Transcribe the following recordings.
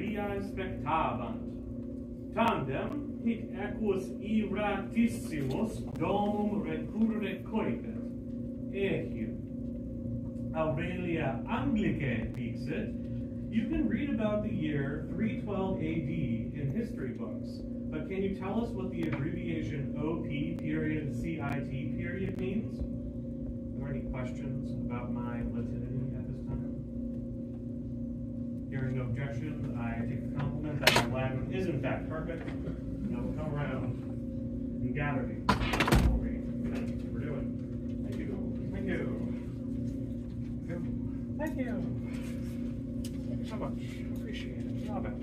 viae spectabant. Tandem hic equus iratissimus domum recurre coipet. Eheu. Aurelia Anglicae dixit. You can read about the year 312 AD in history books, but can you tell us what the abbreviation OP period CIT period means? Are there any questions about my Latinity at this time? Hearing no objections, I take the compliment that my Latin is in fact perfect. Now we'll come around and gather these for me. Thank you for doing. Thank you. Thank you. Thank you. Thank you so much. Appreciate it. Love it.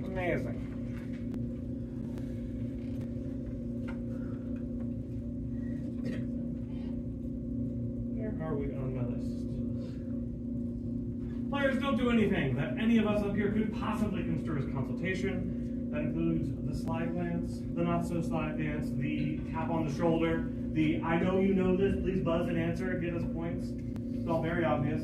Amazing. Where are we on my list? Players, don't do anything that any of us up here could possibly construe as consultation. That includes the slide glance, the not-so-slide dance, the tap on the shoulder, the I know you know this, please buzz and answer, get us points. It's all very obvious.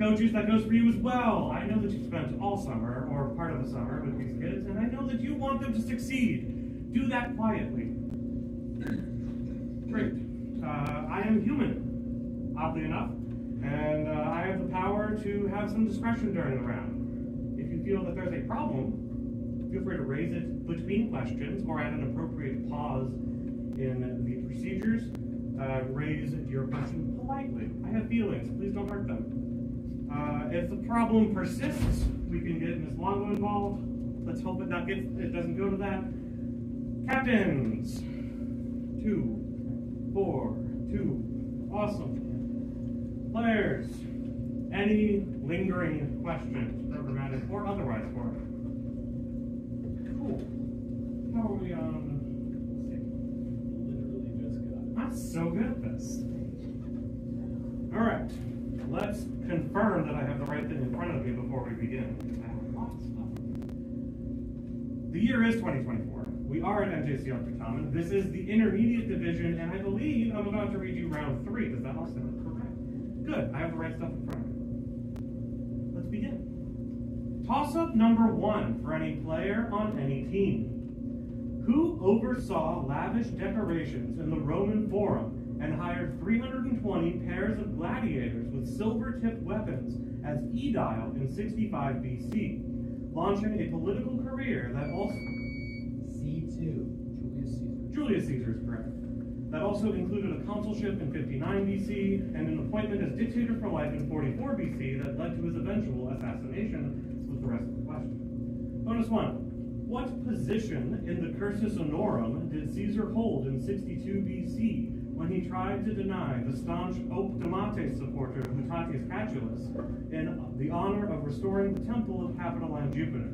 Coaches, that goes for you as well. I know that you spent all summer, or part of the summer, with these kids, and I know that you want them to succeed. Do that quietly. Great. I am human, oddly enough, and I have the power to have some discretion during the round. If you feel that there's a problem, feel free to raise it between questions or at an appropriate pause in the procedures. Raise your question politely. I have feelings. Please don't hurt them. If the problem persists, we can get Ms. Longo involved. Let's hope it doesn't go to that. Captains. 2, 4, 2. Awesome. Players. Any lingering questions, programmatic or otherwise, for it? Cool. How are we on? Literally just got it. I'm so good at this. All right. Let's confirm that I have the right thing in front of me before we begin. I have lots of stuff. The year is 2024. We are at NJCL Certamen. This is the intermediate division, and I believe I'm about to read you round 3. Does that all sound correct? Good. I have the right stuff in front of me. Let's begin. Toss-up number 1 for any player on any team. Who oversaw lavish decorations in the Roman Forum and hired 320 pairs of gladiators with silver-tipped weapons as aedile in 65 BC, launching a political career that also... C2. Julius Caesar is correct. That also included a consulship in 59 BC and an appointment as dictator for life in 44 BC that led to his eventual assassination, was the rest of the question. Bonus 1. What position in the Cursus Honorum did Caesar hold in 62 BC when he tried to deny the staunch Optimates supporter Mutatius Catulus in the honor of restoring the temple of Capitoline Jupiter?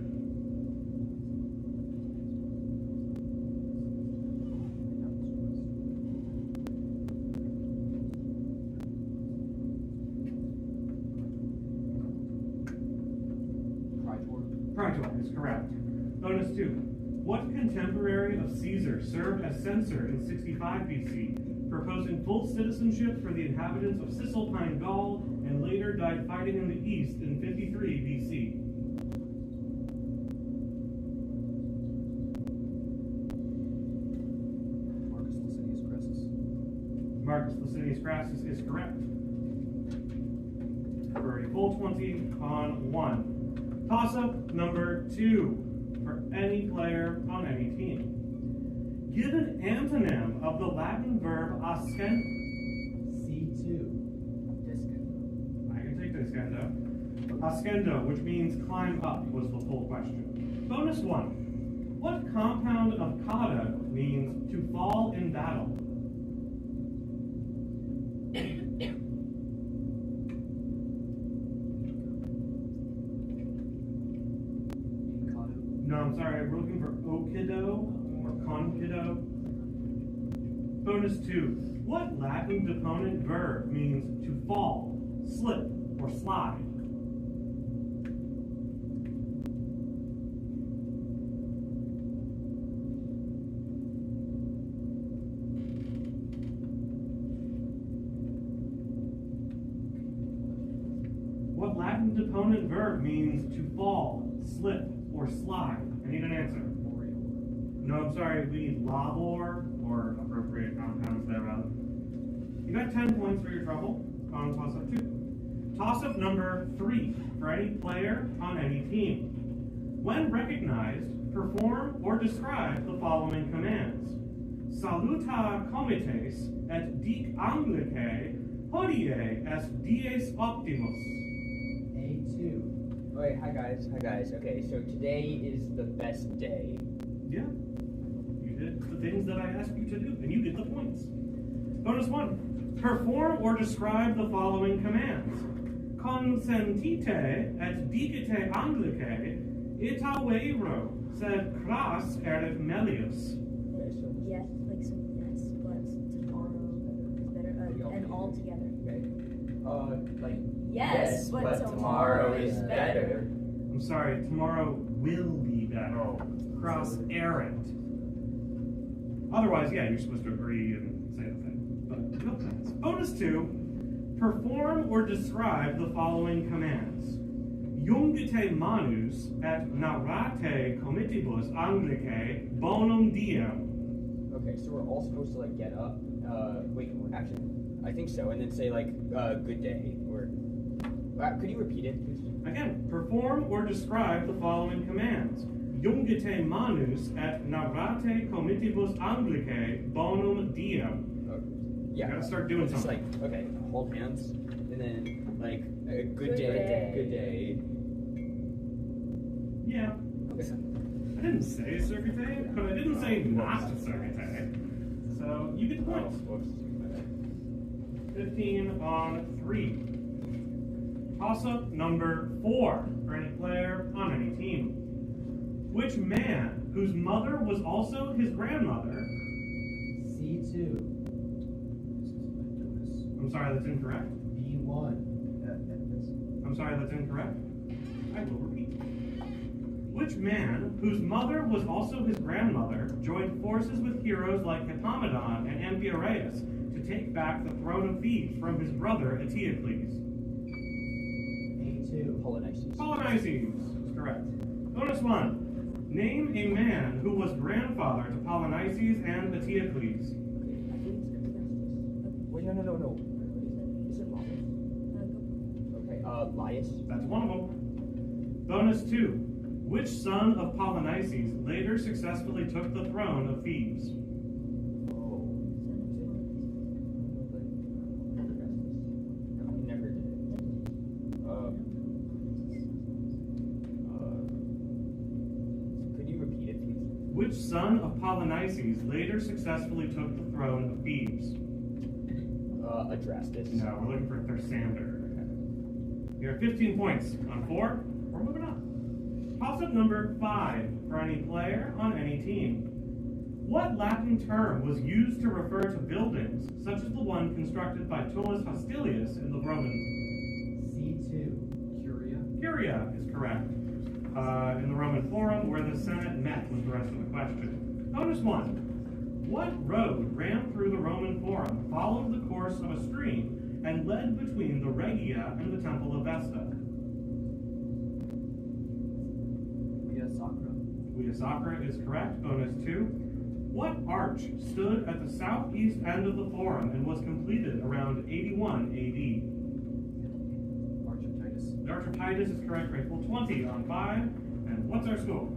Praetor is correct. Bonus 2. What contemporary of Caesar served as censor in 65 BC, proposing full citizenship for the inhabitants of Cisalpine Gaul, and later died fighting in the east in 53 BC? Marcus Licinius Crassus is correct. For a full 20 on 1. Toss-up number 2 for any player on any team. Give an antonym of the Latin verb ascend. C2. Descendo. I can take descendo. Ascendo, which means climb up, was the full question. Bonus 1. What compound of cauda means to fall in battle? No, I'm sorry, we're looking for okido or conkido. Bonus 2. What Latin deponent verb means to fall, slip, or slide? What Latin deponent verb means to fall, slip, or slide? I need an answer. No, I'm sorry, we need labor or appropriate compounds thereof. You got 10 points for your trouble on toss-up 2. Toss-up number 3 for any player on any team. When recognized, perform or describe the following commands. Saluta comites et dic anglicae hodie est dies optimus. A2. Wait, hi guys. Okay, so today is the best day. Yeah. You did the things that I asked you to do, and you get the points. Bonus 1. Perform or describe the following commands. Consentite et dicite anglicae ita vero, sed cras erit melius. Okay, so Yes, like some yes, but tomorrow is better. And all together. okay. Like Yes, but tomorrow is better. I'm sorry, tomorrow will be better. Cross errant. Otherwise, yeah, you're supposed to agree and say the thing. But no thanks. Bonus 2. Perform or describe the following commands. Jungite manus et narrate comitibus Anglicae bonum diem. Okay, so we're all supposed to like get up. Wait, actually, I think so, and then say like good day or. Could you repeat it, please? Again, perform or describe the following commands. Jungite manus et narrate comitibus Anglicae bonum diem. Yeah. You gotta start doing Just something. like, okay, hold hands, and then like good Good day, day. good day. Yeah. Okay. I didn't say circuite, but I didn't say not circuite. So you get the points. Whoops. 15 on 3. Toss-up number 4 for any player on any team. Which man, whose mother was also his grandmother... C2. I'm sorry, that's incorrect. B1. I'm sorry, that's incorrect. I will repeat. Which man, whose mother was also his grandmother, joined forces with heroes like Hippomenon and Amphiaraus to take back the throne of Thebes from his brother Eteocles? A2. Polynices. Polynices is correct. Bonus 1. Name a man who was grandfather to Polynices and Eteocles. Wait, no. Is it Laius? Okay, Laius. That's one of them. Bonus 2. Which son of Polynices later successfully took the throne of Thebes? Oh. Never did it. Could you repeat it, please? Which son of Polynices later successfully took the throne of Thebes? Adrastus. No, we're looking for Thersander. You have 15 points on 4. We're moving on. Toss-up number 5 for any player on any team. What Latin term was used to refer to buildings, such as the one constructed by Tullus Hostilius in the Roman? C2. Curia is correct. In the Roman Forum, where the Senate met was the rest of the question. Bonus 1. What road ran through the Roman Forum, followed the course of a stream, and led between the Regia and the Temple of Vesta? Via Sacra is correct. Bonus 2. What arch stood at the southeast end of the Forum and was completed around 81 AD? Arch of Titus. The Arch of Titus is correct. Rifle 20 on 5. And what's our score?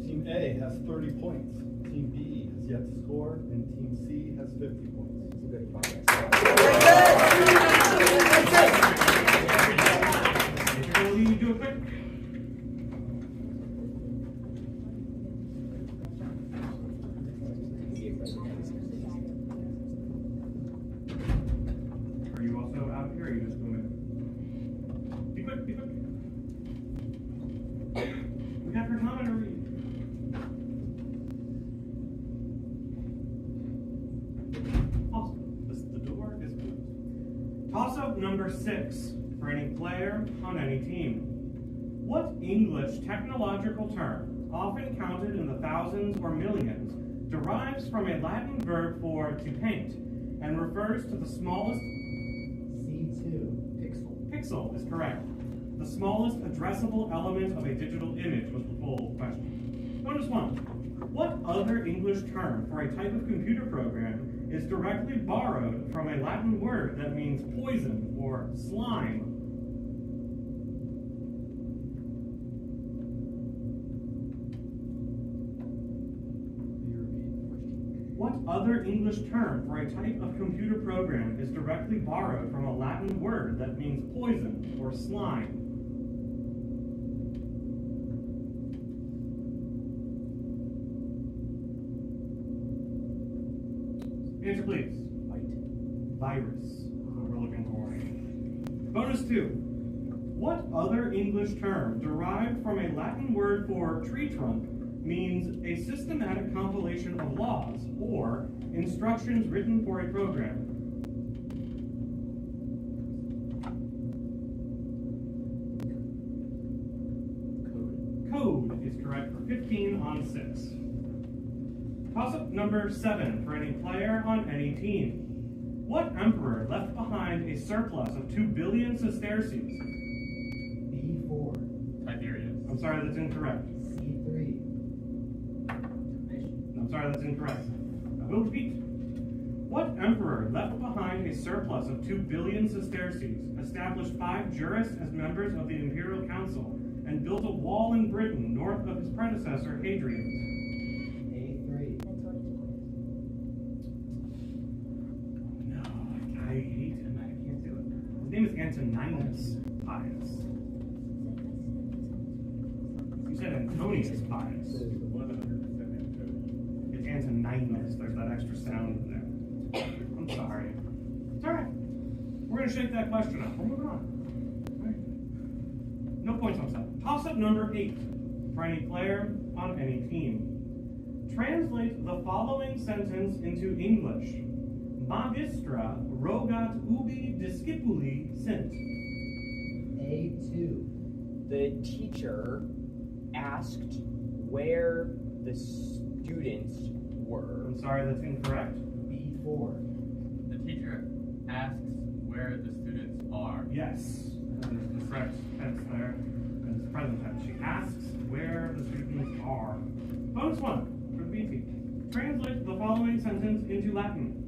Team A has 30 points. Team B has yet to score, and Team C has 50 points. It's a good progress. If you're going to leave, do it quick. Are you also out here, or are you just moving? Be quick, be quick. We got chronometer read. Awesome. The door is closed. Toss-up number 6 for any player on any team. What English technological term, often counted in the thousands or millions, derives from a Latin verb for to paint and refers to the smallest... C2. Pixel. Pixel is correct. The smallest addressable element of a digital image. one. What other English term for a type of computer program is directly borrowed from a Latin word that means poison or slime? What other English term for a type of computer program is directly borrowed from a Latin word that means poison or slime? Answer, please. Virus is what we're looking for. Bonus 2. What other English term derived from a Latin word for tree trunk means a systematic compilation of laws or instructions written for a program? Code is correct for 15 on 6. Toss-up number 7 for any player on any team. What emperor left behind a surplus of 2 billion sesterces? B4. Tiberius. I'm sorry, that's incorrect. C3. I'm sorry, that's incorrect. I will repeat. What emperor left behind a surplus of 2 billion sesterces, established 5 jurists as members of the Imperial Council, and built a wall in Britain north of his predecessor Hadrian's? A3. No, I hate him. I can't do it. His name is Antoninus Pius. You said Antonius Pius. It's Antoninus. There's that extra sound in there. I'm sorry. It's all right. We're going to shake that question up. We're moving on. All right. No points on 7. Toss-up number 8 for any player on any team. Translate the following sentence into English. Magistra rogat ubi discipuli sint. A2. The teacher asked where the students were. I'm sorry, that's incorrect. B4. The teacher asks where the students are. Yes, that is the correct tense there. That is present tense. She asks where the students are. Bonus 1 for the B team. Translate the following sentence into Latin.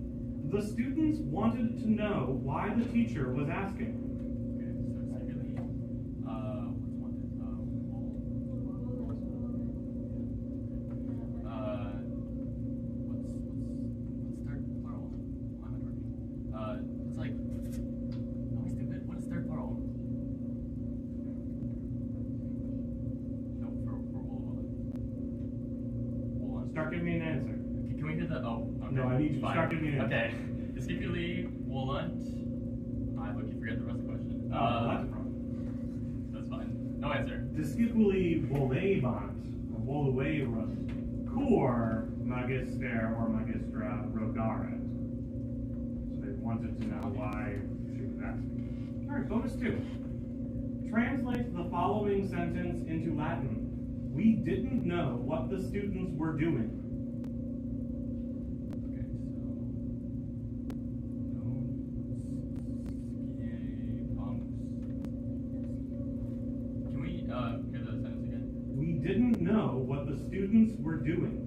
The students wanted to know why the teacher was asking. Okay, so secondly, what's one? What's third plural? I'm not working. It's like, am I stupid? What is third plural? No, for wool. Start giving me an answer. Can we hear the, oh, okay. No, I need you to Fine. start giving me an answer. Okay. Discipuli woolant. I look, you forget the rest of the question. That's wrong. That's fine. No answer. Discipuli volebant, or voluerunt, cur magister or magistra rogaret. So they wanted to know why she was asking. All right, bonus 2. Translate the following sentence into Latin. We didn't know what the students were doing. Okay, so can we hear the sentence again? We didn't know what the students were doing.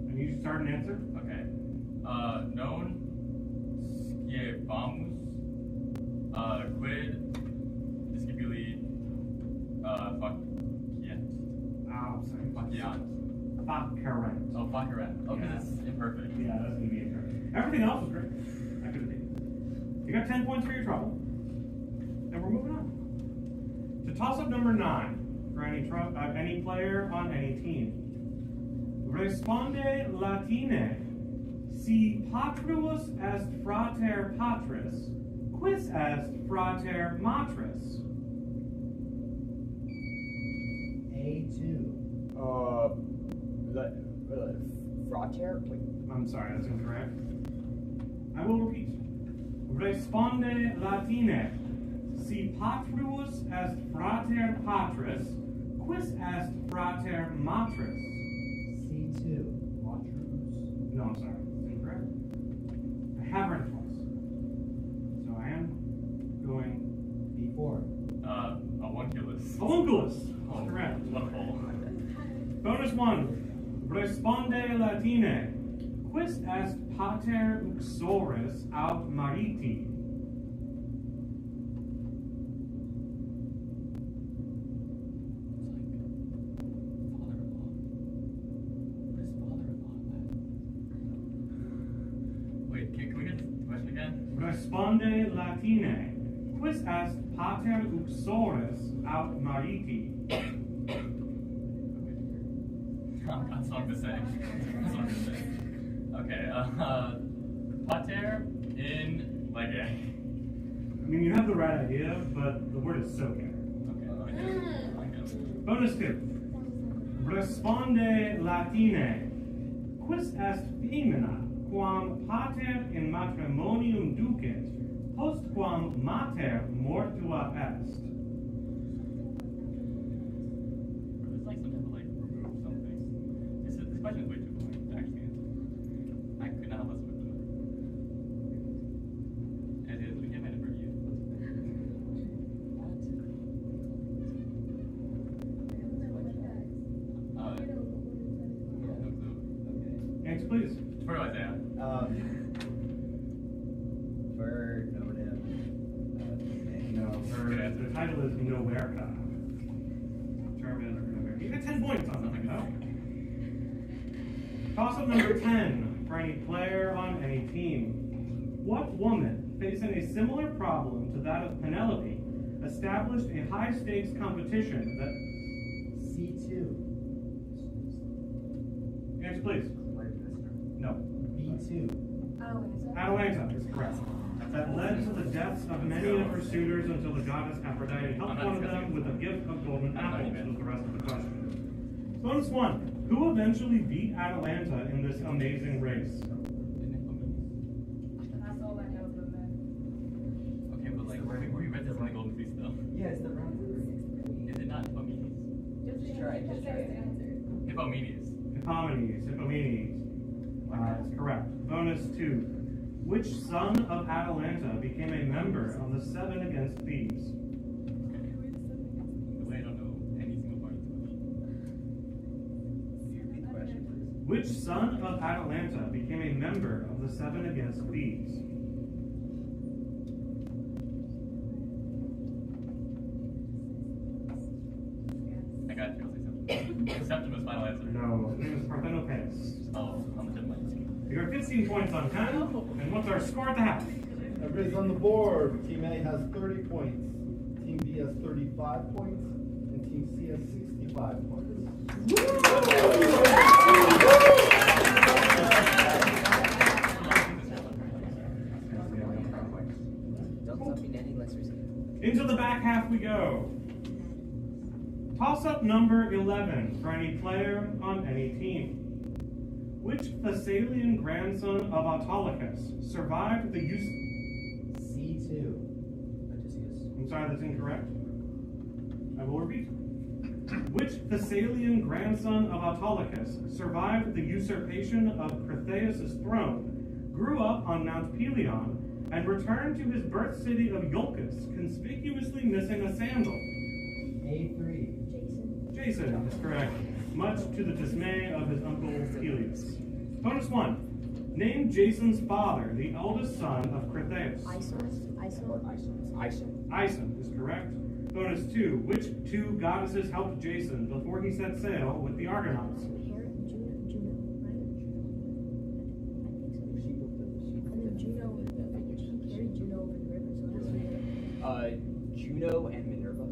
I need you to start an answer. Okay. Non sciabamus quid discipuli faciet. Oh, sorry. Faciant. Facerent. Oh, facerent. Oh, because Yeah. it's imperfect. Yeah, that's gonna be incorrect. Everything else was great. I couldn't take it. You got 10 points for your trouble. And we're moving on. To toss up number 9 for any player on any team. Responde Latine. Si patruus est frater patris, quis est frater matris? A2. Frater? Wait. I'm sorry, that's incorrect. I will repeat. Responde Latine. Si patruus est frater patris, quis est frater matris? C2. No, I'm sorry. It's incorrect. I have read it twice. So I am Homunculus. Oh, Correct. what a hole. Bonus 1. Responde latine. Quis est pater uxoris aut mariti? Wait, can we get the question again? Responde latine. Quis est pater uxoris aut mariti? That's hard to say. That's hard to say. Okay, pater in lege. I mean, you have the right idea, but the word is soke. Okay, I guess. Bonus 2. Responde latine. Quis est femina quam pater in matrimonium ducet, postquam mater mortua est? It's like some type of like remove something. This question is way too boring to actually answer. I could not listen with them. As is, we have my number you. Next, please. For Isaiah. For nominative. No, Good answer. the title is Noverca. Certamen or Noverca. You got 10 points on something, though. Toss up number 10 for any player on any team. What woman, facing a similar problem to that of Penelope, established a high-stakes competition that... C2. Next, please. No. B2. Atalanta is correct. That led to the deaths of many of her suitors until the goddess Aphrodite helped one of them with a gift of golden apples, was the rest of the question. Bonus 1. Who eventually beat Atalanta in this amazing race? Okay, but like, we read this in the Golden Fleece though. Yeah, it's the round. Is it not Hippomenes? Just try it. Hippomenes. Hippomenes. That's correct. Bonus 2. Which son of Atalanta became a member of the Seven Against Thebes? The way I don't know any single part of the question. Which son of Atalanta became a member of the Seven Against Thebes? I got you. I'll say something. Septimus, final answer. No, his name is Parthenopeus. Oh, on the tip of my tongue. You got 15 points on 10, and what's our score at the half? Everybody's on the board. Team A has 30 points. Team B has 35 points. And Team C has 65 points. Into the back half we go. Toss up number 11 for any player on any team. Which Thessalian grandson of Autolycus survived the use... C2. I'm sorry, that's incorrect. I will repeat. Which Thessalian grandson of Autolycus survived the usurpation of Chryseis' throne, grew up on Mount Pelion, and returned to his birth city of Iolcus, conspicuously missing a sandal? A3. Jason is correct, much to the dismay of his uncle Peleus. Bonus 1. Name Jason's father, the eldest son of Chryseis. Ison is correct. Bonus 2. Which two goddesses helped Jason before he set sail with the Argonauts? Juno and Minerva.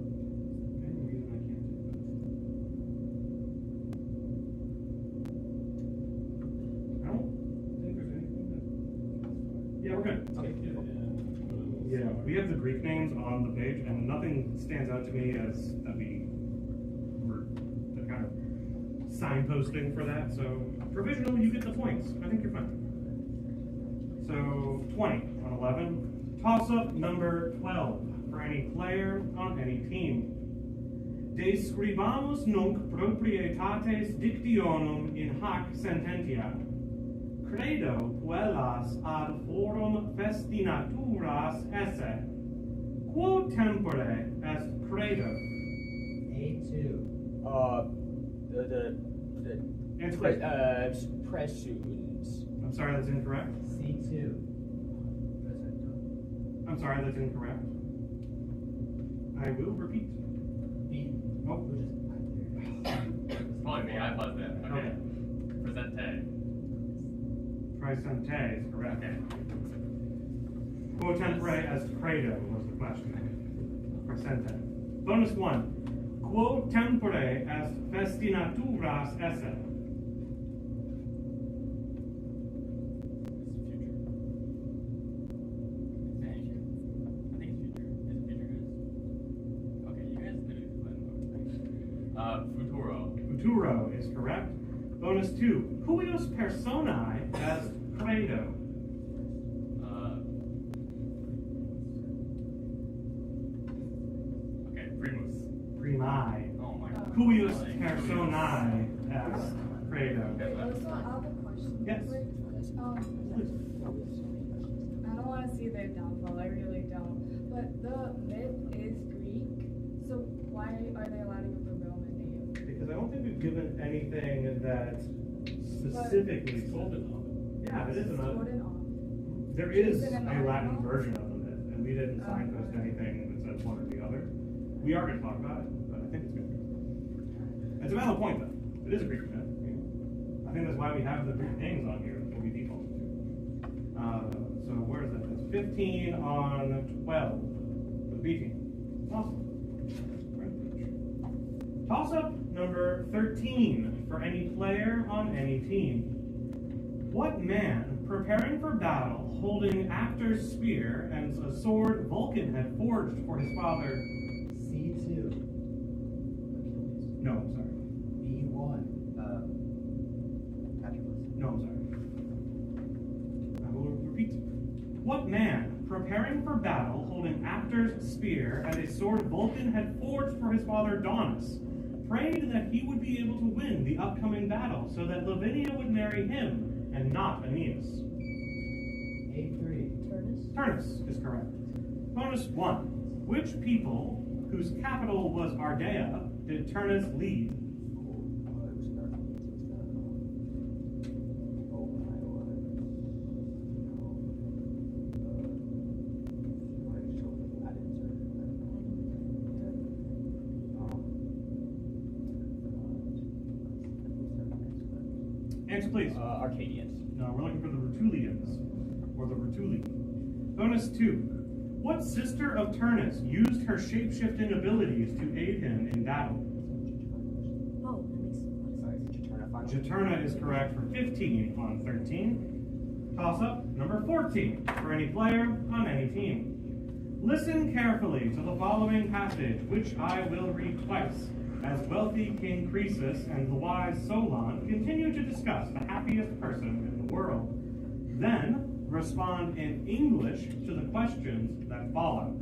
I don't think there's anything that... Yeah, we're good. Okay. Yeah, we have the Greek names on the page, and nothing stands out to me as that we were the kind of signposting for that. So provisionally, you get the points. I think you're fine. So 20 on 11. Toss up number 12 for any player on any team. Describamus nunc proprietates dictionum in hac sententia. Credo puellas ad forum festinaturas esse. Quo tempore est credo? A2. The Answer please. Pressunes. I'm sorry, that's incorrect. C2. I'm sorry, that's incorrect. I will repeat. B. Oh. Probably me. I buzzed it. Okay. Okay. Presente. Presente is correct. Okay. Quo tempore est credo was the question. Presente. Bonus 1. Quo tempore est festinaturas esse? Futuro. Futuro is correct. Bonus 2. Cuius personae est credo? Okay, primus. Primi. Oh my god. Cuius personae est credo? Okay, Also, I have a question. Yes. I don't want to see their downfall. I really don't. But the myth is Greek, so why are they allowed to give the Roman name? Because I don't think we've given anything that specifically told it on. Yeah, it is Told it another. on. There is Is it a an Latin article? version of the myth, and we didn't signpost anything that says one or the other. We are going to talk about it, but I think it's good. It's a valid point, though. It is a Greek myth. I think that's why we have the Greek names on here. That's what we default to. So where is that? It's 15 on 12 for the B team. Awesome. Toss-up number 13 for any player on any team. What man, preparing for battle, holding Actor's spear and a sword Vulcan had forged for his father? C2. No, I'm sorry. B1. No, I'm sorry. I will repeat. What man, preparing for battle, holding Actor's spear and a sword Vulcan had forged for his father Daunus, prayed that he would be able to win the upcoming battle so that Lavinia would marry him and not Aeneas? A3. Turnus? Turnus is correct. Bonus 1. Which people, whose capital was Ardea, did Turnus lead? Answer, please. Arcadians. No, we're looking for the Rutulians, or the Rutuli. Bonus 2. What sister of Turnus used her shape-shifting abilities to aid him in battle? Oh, that makes a lot of sense. Juturna is correct for 15 on 13. Toss-up number 14 for any player on any team. Listen carefully to the following passage, which I will read twice, as wealthy King Croesus and the wise Solon continue to discuss the happiest person in the world. Then, respond in English to the questions that follow.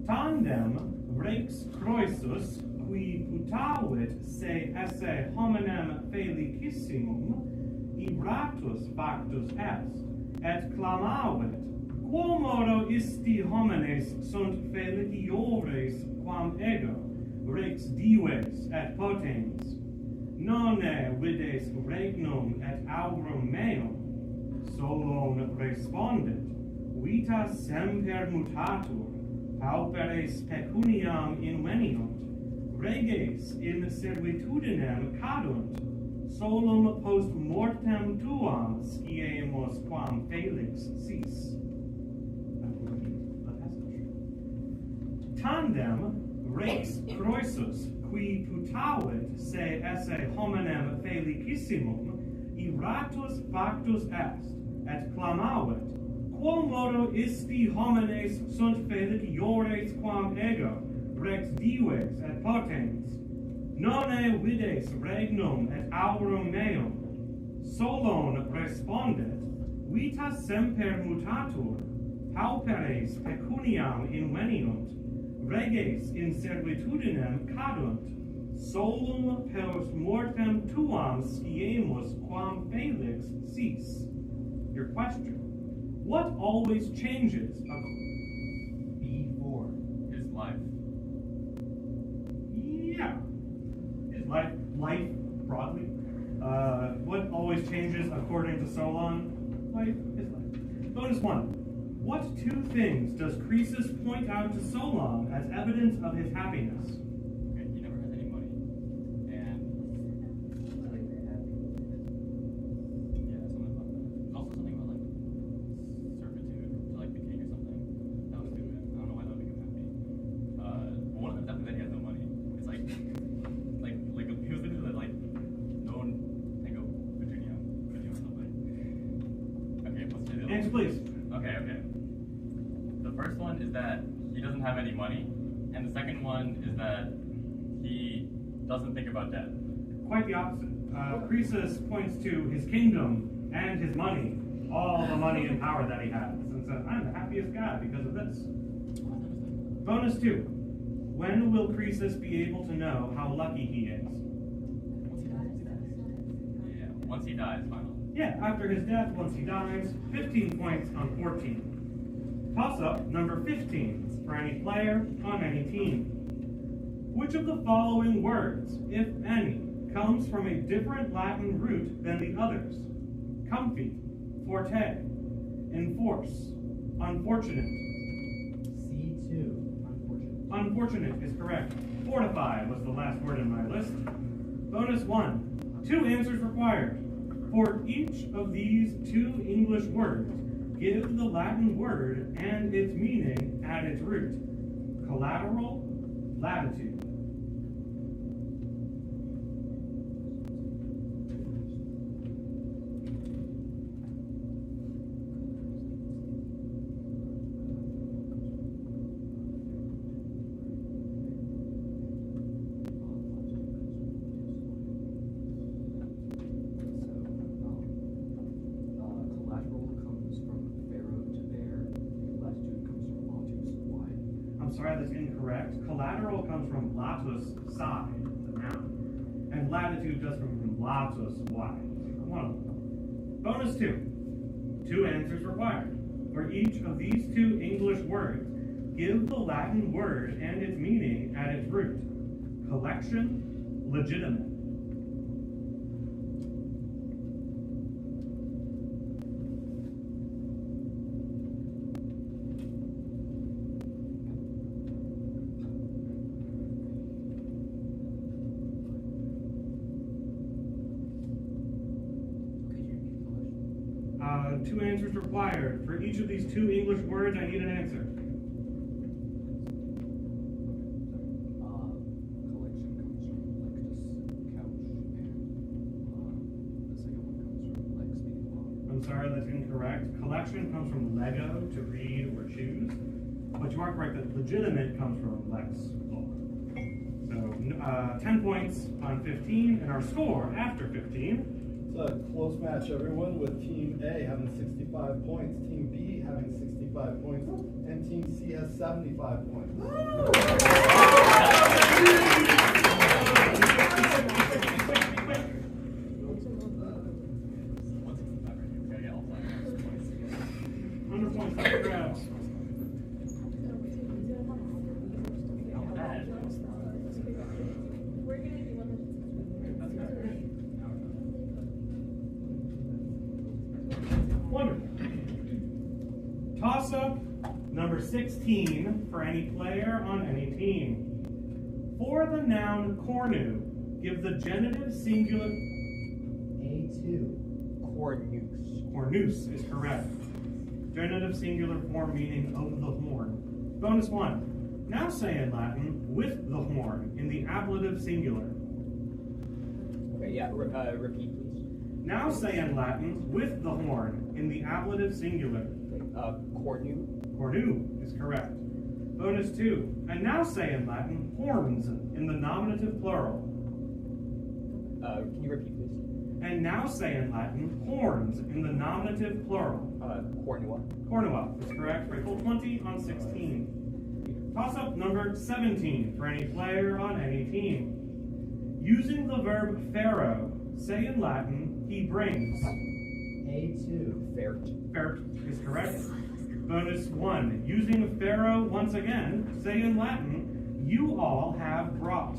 Tandem rex Croesus, qui putavit se esse hominem felicissimum, ibratus factus est, et clamavit, quomodo isti homines sunt feliciores quam ego, rex dives et potens, nonne vides regnum et aurum meum. Solon respondit, vita semper mutatur, pauperes pecuniam inveniunt, reges in servitudinem cadunt, solum post mortem tuam sciemus quam felix sis. Tandem rex Croesus, qui putavit se esse hominem felicissimum, iratus factus est, et clamavit, quomodo isti homines sunt feliciores quam ego, rex dives et potens, nonne vides regnum et aurum meum. Solon respondit, vita semper mutatur, pauperes pecuniam inveniunt, reges in servitudinem cadunt, solum post mortem tuam sciemus quam felix sis. Your question. What always changes B4. His life. Yeah. Is life broadly? What always changes according to Solon? Life is life. Bonus 1. What two things does Croesus point out to Solon as evidence of his happiness? Okay, he never has any money. And yeah, something about that. Also something about like servitude to like the king or something. That was stupid. I don't know why that would make him happy. One of them definitely that he has no money. It's like he was literally like no one tango Virginia or something. Okay, let's do the other Answer, one. please. Okay. The first one is that he doesn't have any money, and the second one is that he doesn't think about death. Quite the opposite. Croesus points to his kingdom and his money, all the money and power that he has, and says, I'm the happiest guy because of this. Bonus 2. When will Croesus be able to know how lucky he is? Yeah, once he dies, finally. Yeah, after his death, once he dies, 15 points on 14. Toss-up number 15 for any player on any team. Which of the following words, if any, comes from a different Latin root than the others? Comfy, forte, enforce, unfortunate. C2. Unfortunate. Unfortunate is correct. Fortify was the last word in my list. Bonus 1. 2 answers required. For each of these 2 English words, give the Latin word and its meaning at its root. Collateral, latitude. Sorry, that's incorrect. Collateral comes from latus, side, the noun. And latitude does come from latus, wide. One of them. Bonus 2. 2 answers required. For each of these 2 English words, give the Latin word and its meaning at its root. Collection, legitimate. Two answers required. For each of these 2 English words, I need an answer. Collection comes from lectus, couch, and the second one comes from lex, meaning long. I'm sorry, that's incorrect. Collection comes from lego, to read or choose. But you are correct that legitimate comes from lex, law. So 10 points on 15, and our score after 15. It's a close match, everyone, with Team A having 65 points, Team B having 65 points, and Team C has 75 points. Toss-up number 16 for any player on any team. For the noun cornu, give the genitive singular. A2. Cornus. Cornus is correct. Genitive singular form meaning of the horn. Bonus 1. Now say in Latin, with the horn, in the ablative singular. Okay, yeah, repeat, please. Now say in Latin, with the horn, in the ablative singular. Cornu. Cornu is correct. Bonus 2. And now say in Latin, horns, in the nominative plural. Can you repeat, please? And now say in Latin, horns, in the nominative plural. Cornua. Cornua is correct for a full 20 on 16. Toss-up number 17 for any player on any team. Using the verb pharaoh, say in Latin, he brings. A2. Fert. Fert is correct. Bonus 1. Using pharaoh once again, say in Latin, you all have brought.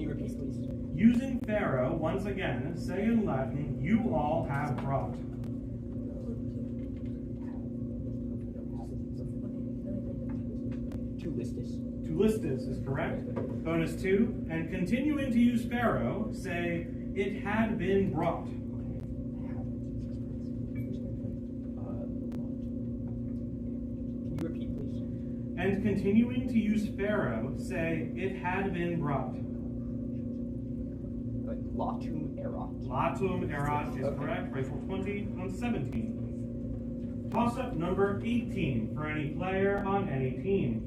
you repeat, please? Using Pharaoh, once again, say in Latin, you all have brought. Tu listis. Tu listis is correct. Bonus 2. And continuing to use Pharaoh, say, it had been brought. Can you repeat, please? And continuing to use Pharaoh, say, it had been brought. Latum erat. Latum erat is Okay. correct. Rifle 20 on 17. Toss-up number 18 for any player on any team.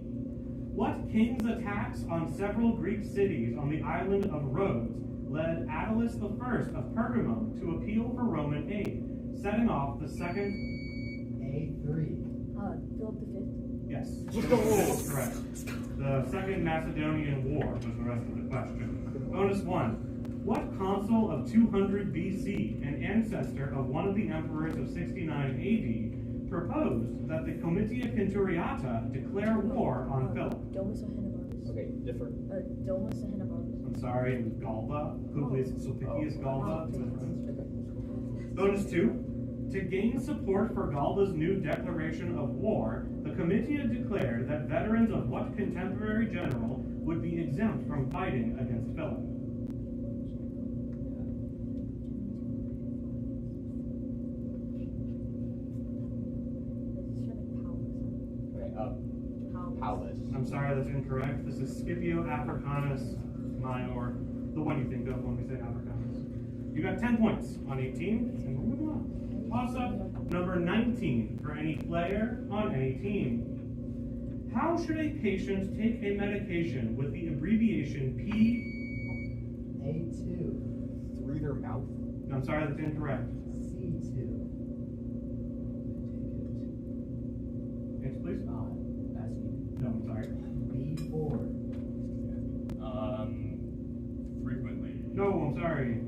What king's attacks on several Greek cities on the island of Rhodes led Attalus I of Pergamum to appeal for Roman aid, setting off the second... A3. Philip V. Yes, that's correct. The Second Macedonian War was the rest of the question. Bonus 1. What consul of 200 BC, an ancestor of one of the emperors of 69 AD, proposed that the Comitia Centuriata declare war on Philip? Domus Ahenobarbus. Okay, differ. Domus Ahenobarbus. I'm sorry, it was Galba, Publius Sulpicius Galba. Bonus 2. To gain support for Galba's new declaration of war, the Comitia declared that veterans of what contemporary general would be exempt from fighting against Philip? Okay, Paulus. I'm sorry, that's incorrect. This is Scipio Africanus Minor, the one you think of when we say Africanus. You got 10 points on 18, and we're moving on. Toss-up number 19 for any player on any team. How should a patient take a medication with the abbreviation P? A2. Through their mouth. I'm sorry, that's incorrect. C2. Next, please. Asking. No, I'm sorry. B4. Frequently. No, I'm sorry.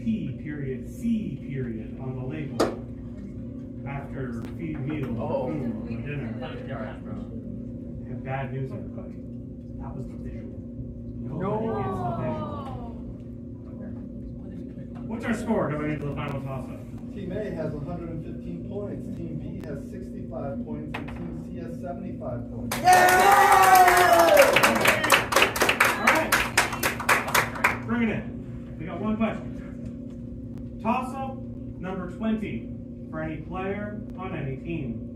P period, C period on the label. After feed meal, Oh. food, or dinner. Not a PRS, bro. I have bad news, everybody. That was the visual. No. Nobody gets the visual. What's our score going into the final toss-up? Team A has 115 points, Team B has 65 points, and Team C has 75 points. All right. Bring it in. We got one question. Toss-up number 20 for any player on any team.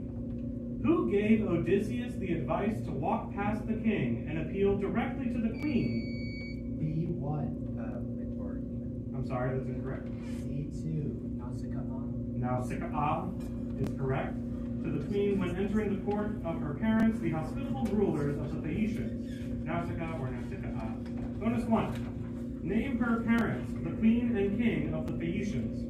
Who gave Odysseus the advice to walk past the king and appeal directly to the queen? B1. I'm sorry, that's incorrect. C2. Nausicaa is correct. To the queen when entering the court of her parents, the hospitable rulers of the Phaeacians. Nausicaa or Nausicaa. Bonus 1. Name her parents, the queen and king of the Phaeacians.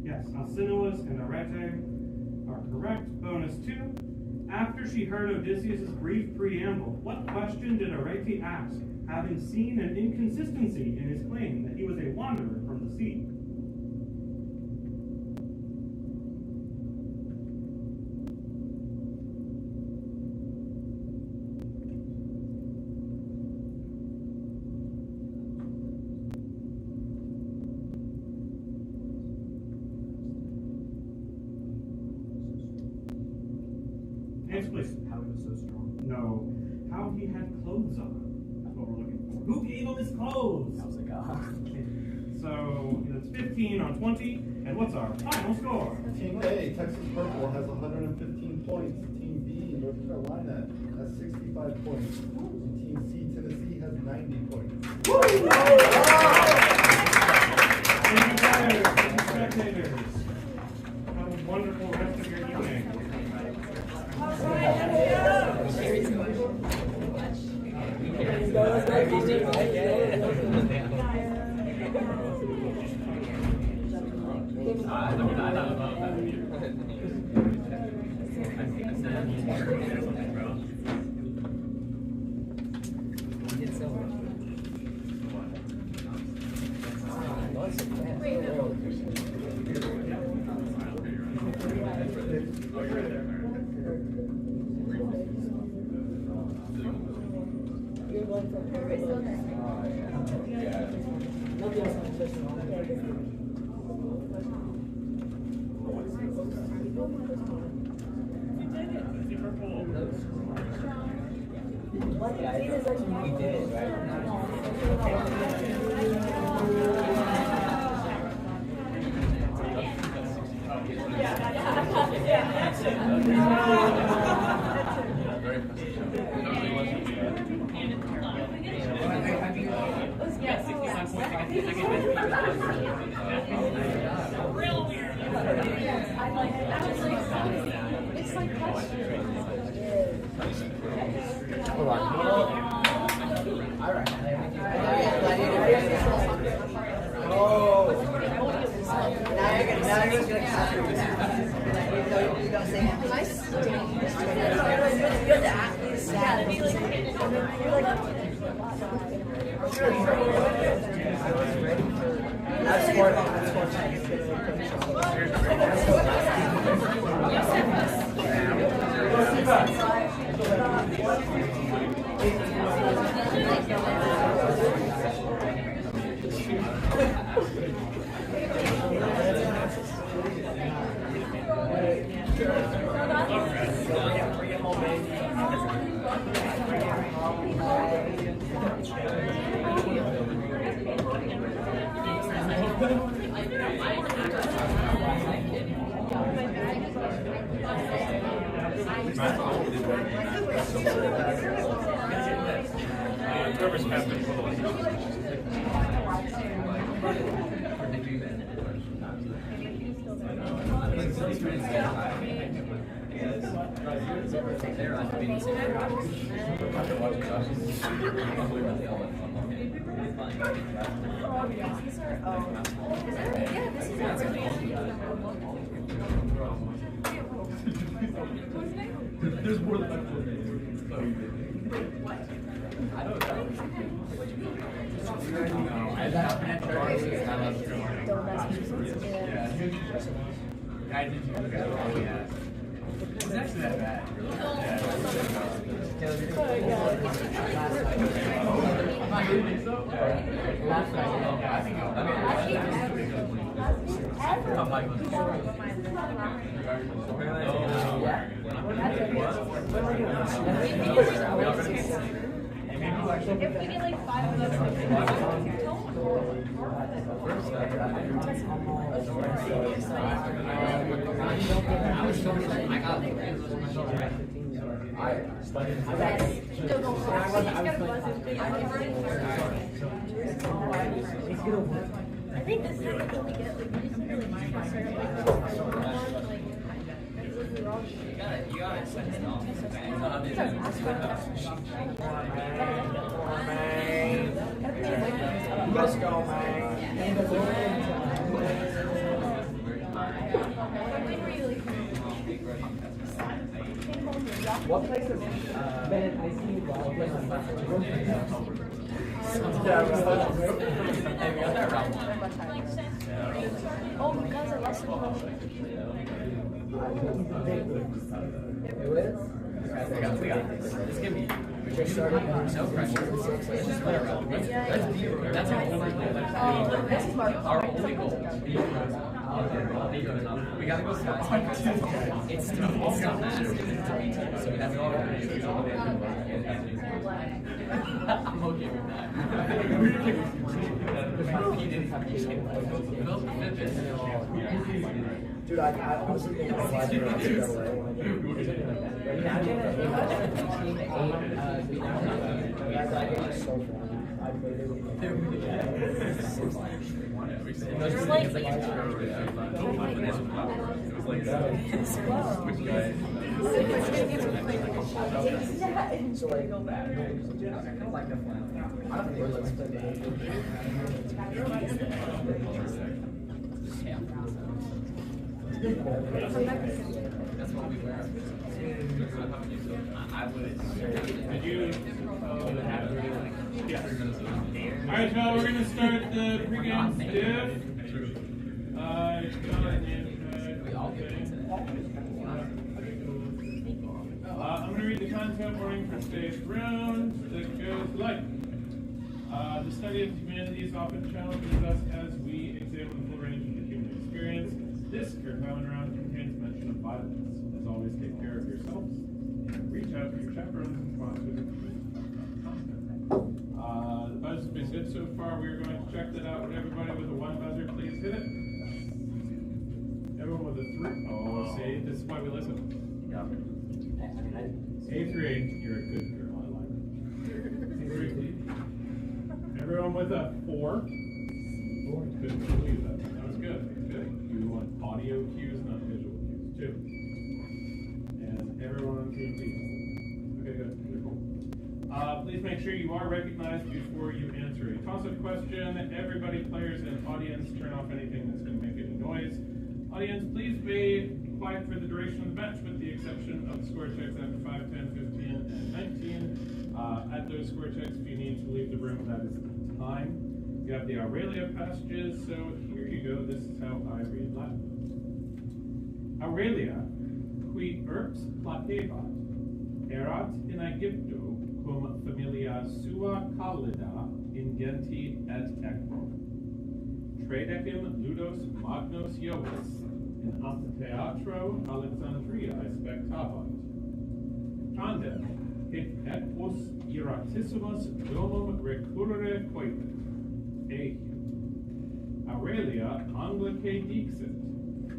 Yes, Alcinous and Arete are correct. Bonus 2. After she heard Odysseus' brief preamble, what question did Arete ask, having seen an inconsistency in his claim that he was a wanderer from the sea? Next, please. How he was so strong. No. How he had clothes on. That's what we're looking for. Who gave him his clothes? So that's 15 on 20. And what's our final score? Team A, Texas Purple, has 115 points. Team B, North Carolina, has 65 points. And Team C, Tennessee, has 90 points. Thank you, players. Thank you, spectators. Have a wonderful rest of your evening. Super cool. What Yeah, is like we did it, Very it's like Hold on. Alright. Oh. Now you're just gonna say Whoever's passed it. There's more than I don't know. I did you look at it? Yeah. It's actually that bad. I'm not really so. Last night, I think If we get like 5 of us, I think this is what we get. Like, we can really mind You got it. Send it off. Let's go, man. What place is Ben? I see you all place on oh, you guys are less than we got this. It's gonna be no pressure. Let's just play around. That's our only goal. Our only goal. We gotta go fast. It's not massive. So that's all we're gonna do. I'm okay with that. Dude, I honestly think I'm glad you're not straight away. Imagine so fun. I played it with so like, I don't like the plan. I don't think let's play the That's what we wear. I would. Did you? Yeah. All right, y'all. We're gonna start the pregame stiff. I'm gonna read the content warning for today's round that goes like. The study of humanities often challenges us as we examine the full range of the human experience. This Certamen round contains mention of violence. As always, take care of yourselves and reach out to your chaperones and sponsors. The buzz has been good so far. We are going to check that out. Would everybody with a 1 buzzer please hit it? Everyone with a 3. Oh, see, this is why we listen. A3, you're a good girl. I like it. Everyone with a 4. Couldn't believe that. That was good. Good. You want audio cues, not visual cues. 2. And everyone on team B. Okay, good. You're cool. Please make sure you are recognized before you answer a toss-up question. Everybody, players and audience, turn off anything that's going to make any noise. Audience, please be quiet for the duration of the match, with the exception of the score checks after 5, 10, 15, and 19. At those score checks, if you need to leave the room, that is the time. You have the Aurelia passages, so here you go. This is how I read Latin. Aurelia, qui urbs placebat, erat in Aegypto cum familia sua callida ingenti et equo. Tredecim ludos magnos Iovis in amphitheatro Alexandriae spectabat. Tandem, hic equus iratissimus domum recurrere coepit. Aurelia Anglicae dixit.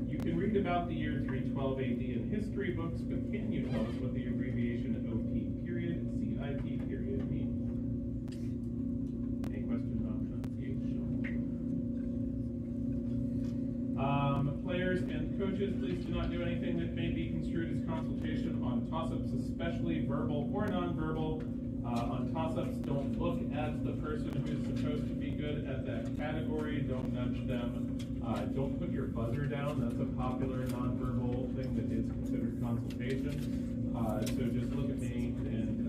You can read about the year 312 AD in history books, but can you tell us what the abbreviation OP period, CIP period means? Any questions on pronunciation? Players and coaches, please do not do anything that may be construed as consultation on toss-ups, especially verbal or non-verbal. On toss-ups, don't look at the person who's supposed to be good at that category. Don't nudge them. Don't put your buzzer down. That's a popular non-verbal thing that is considered consultation. So just look at me and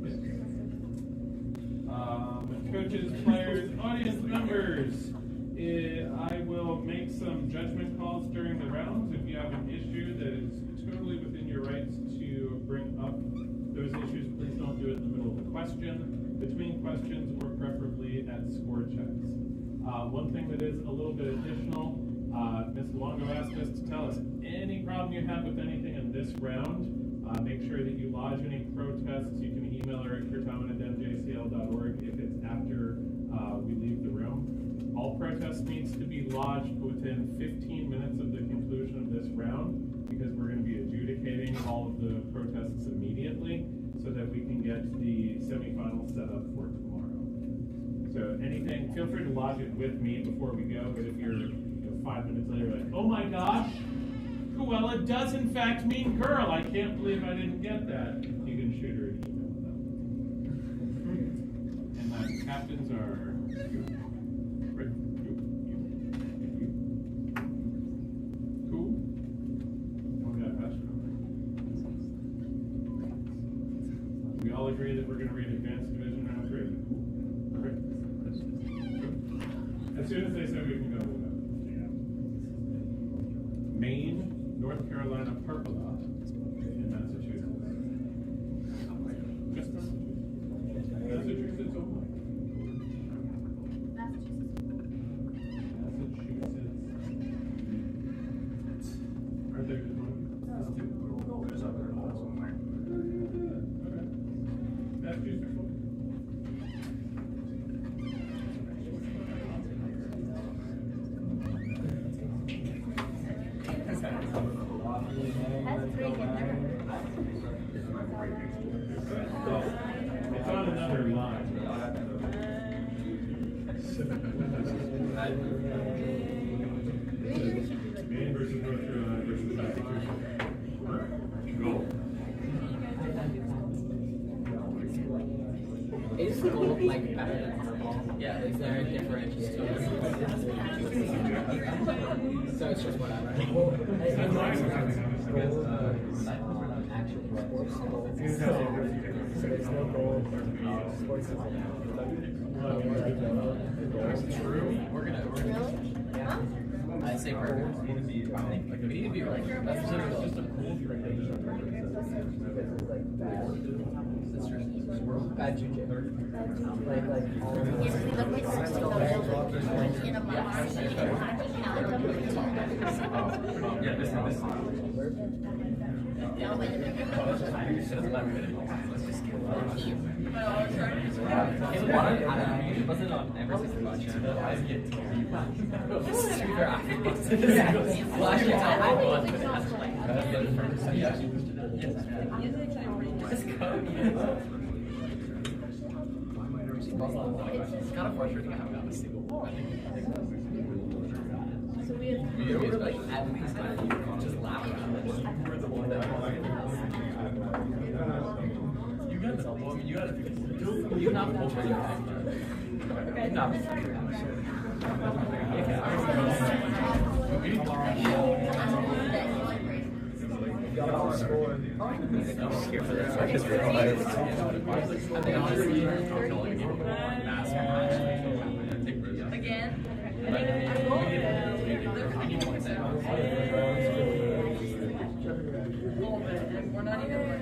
let's go. Coaches, players, audience members, I will make some judgment calls during the rounds. If you have an issue that is totally within your rights to bring up those issues, please don't do it in the middle of the question, between questions, or preferably at score checks. One thing that is a little bit additional, Ms. Longo asked us to tell us any problem you have with anything in this round. Make sure that you lodge any protests. You can email her at certamen@njcl.org if it's after we leave the room. All protests needs to be lodged within 15 minutes of the conclusion of this round, because we're going to be adjudicating all of the protests immediately so that we can get the semifinal set up for tomorrow. So anything, feel free to lodge it with me before we go, but if you're 5 minutes later like, oh my gosh, Cruella does in fact mean girl, I can't believe I didn't get that, you can shoot her an email with that. And my captains are you. Cool? We all agree that we're going to read Advanced Division round 3? Great. As soon as they say we can go, we'll go. Maine, North Carolina, Purpura, in Massachusetts. Just Massachusetts. Massachusetts only. Aren't there good ones? There's other ones somewhere. Okay. Massachusetts only. It's on another line. Maine versus North Carolina versus Massachusetts. Go. Is gold like better than purple? Yeah, is there a difference? So it's just whatever. Actually, sports gold. So there's no gold. Sports is That's true. We're gonna yeah. I'd say perfect. We need to be right. That's just a cool Bad juju. Yeah, this is. Wasn't on ever since the channel. I get to it's kind of frustrating I haven't gotten a single one. So we have You were like at least just laugh about it. You were the one that you got the well, I mean, you got you not over your head. You not Got our score. I think honestly, again. We're not even